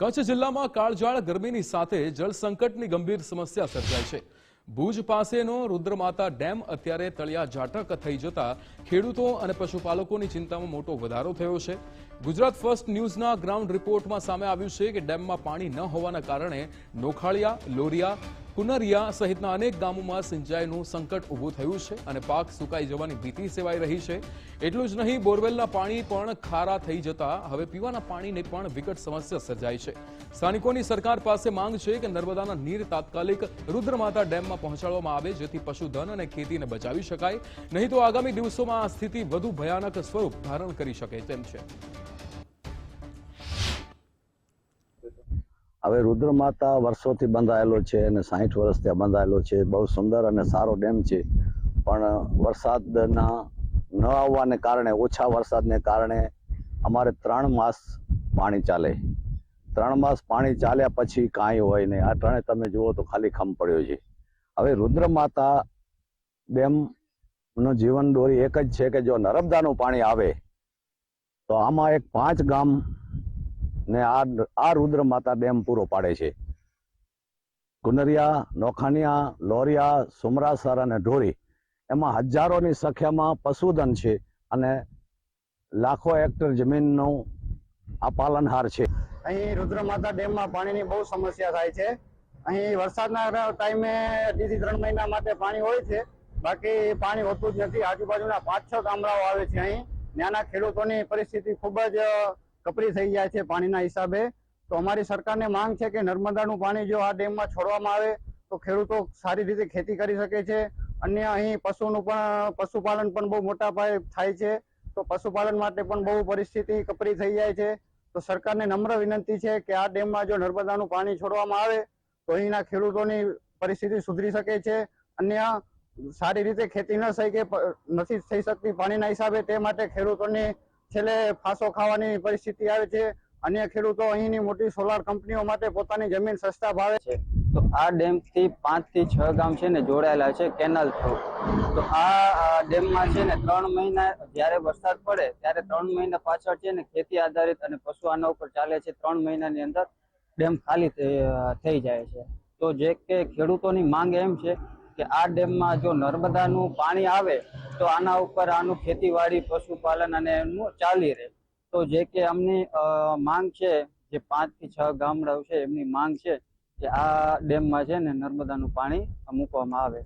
કચ્છ જિલ્લામાં કાળઝાળ ગરમીની સાથે જળ સંકટની ગંભીર સમસ્યા સર્જાઈ છે। ભુજ પાસેનો રુદ્રમાતા ડેમ અત્યારે તળિયા ઝાટક થઈ જતા ખેડૂતો અને પશુપાલકોની ચિંતામાં મોટો વધારો થયો છે। ગુજરાત ફર્સ્ટ ન્યૂઝના ગ્રાઉન્ડ રિપોર્ટમાં સામે આવ્યું છે કે ડેમમાં પાણી ન હોવાના કારણે નોખાળિયા, લોરિયા, કુનરિયા સહિતના અનેક ગામોમાં સિંચાઈનું સંકટ ઊભું થયું છે અને પાક સુકાઈ જવાની ભીતિ સેવાઈ રહી છે। એટલું જ નહીં, બોરવેલના પાણી પણ ખારા થઈ જતા હવે પીવાના પાણીની પણ વિકટ સમસ્યા સર્જાઈ છે। સ્થાનિકોની સરકાર પાસે માંગ છે કે નર્મદાના નીર તાત્કાલિક રુદ્રમાતા ડેમમાં પહોંચાડવામાં આવે, જેથી પશુધન અને ખેતીને બચાવી શકાય, નહીં તો આગામી દિવસોમાં આ સ્થિતિ વધુ ભયાનક સ્વરૂપ ધારણ કરી શકે તેમ છે। હવે રુદ્રમાતા વર્ષોથી બંધાયેલો છે અને 60 વર્ષથી બંધાયેલો છે। બહુ સુંદર અને સારો ડેમ છે, પણ વરસાદના ન આવવાને કારણે, ઓછા વરસાદને કારણે અમારે 3 માસ પાણી ચાલે। 3 માસ પાણી ચાલ્યા પછી કાંઈ હોય નહીં। આ ત્રણે તમે જુઓ તો ખાલી ખમ પડ્યો છે। હવે રુદ્રમાતા ડેમનો જીવન દોરી એક જ છે કે જો નર્મદાનું પાણી આવે તો આમાં એક 5 ગામ ને આ રુદ્રમાતા ડેમ પૂરો પાડે છે। કુનરિયા, નોખાનિયા, લોરિયા, સુમરાસર અને ઢોરી, એમાં હજારોની સંખ્યામાં પશુધન છે અને લાખો હેક્ટર જમીનનું આ પાલનહાર છે। અહીં રુદ્રમાતા ડેમમાં પાણીની બહુ સમસ્યા થાય છે। અહીં વરસાદના ટાઈમે 2 થી 3 મહિના માટે પાણી હોય છે, બાકી પાણી હોતું જ નથી। આજુબાજુના 5-6 ગામડાઓ આવે છે। અહીં ત્યાંના ખેડૂતોની પરિસ્થિતિ ખૂબ જ કપરી થઈ જાય છે પાણીના હિસાબે। તો અમારી સરકારને માંગ છે કે નર્મદાનું પાણી જો આ ડેમમાં છોડવામાં આવે તો ખેડૂતો સારી રીતે ખેતી કરી શકે છે। અન્ય અહીં પશુપાલન પણ બહુ મોટા પાયે થાય છે, તો પશુપાલન માટે પણ બહુ પરિસ્થિતિ કપરી થઈ જાય છે। તો સરકારને નમ્ર વિનંતી છે કે આ ડેમમાં જો નર્મદાનું પાણી છોડવામાં આવે તો અહીંના ખેડૂતોની પરિસ્થિતિ સુધરી શકે છે। અન્ય સારી રીતે ખેતી નથી થઈ શકતી પાણીના હિસાબે, તે માટે ખેડૂતોની છેલ્લે ફાંસો ખાવાની પરિસ્થિતિ આવે છે। અન્ય ખેડૂતો અહીંની મોટી સોલાર કંપનીઓ માટે પોતાની જમીન સસ્તા ભાવે છે। તો આ ડેમ થી 5 થી 6 ગામ છે ને જોડાયેલા છે કેનાલ થ્રુ। તો આ ડેમમાં છે ને 3 મહિના જ્યારે વરસાદ પડે ત્યારે 3 મહિના પાછળ છે ને ખેતી આધારિત અને પશુ આના ઉપર ચાલે છે। 3 મહિનાની અંદર ડેમ ખાલી થઈ જાય છે। તો જે કે ખેડૂતોની માંગ એમ છે કે આ ડેમમાં જો નર્મદાનું પાણી આવે તો આના ઉપર આનું ખેતીવાડી, પશુપાલન અને એનું ચાલી રહે। તો જે કે અમની માંગ છે, જે 5 થી 6 ગામડાઓ છે એમની માંગ છે કે આ ડેમમાં છે ને નર્મદાનું પાણી મૂકવામાં આવે।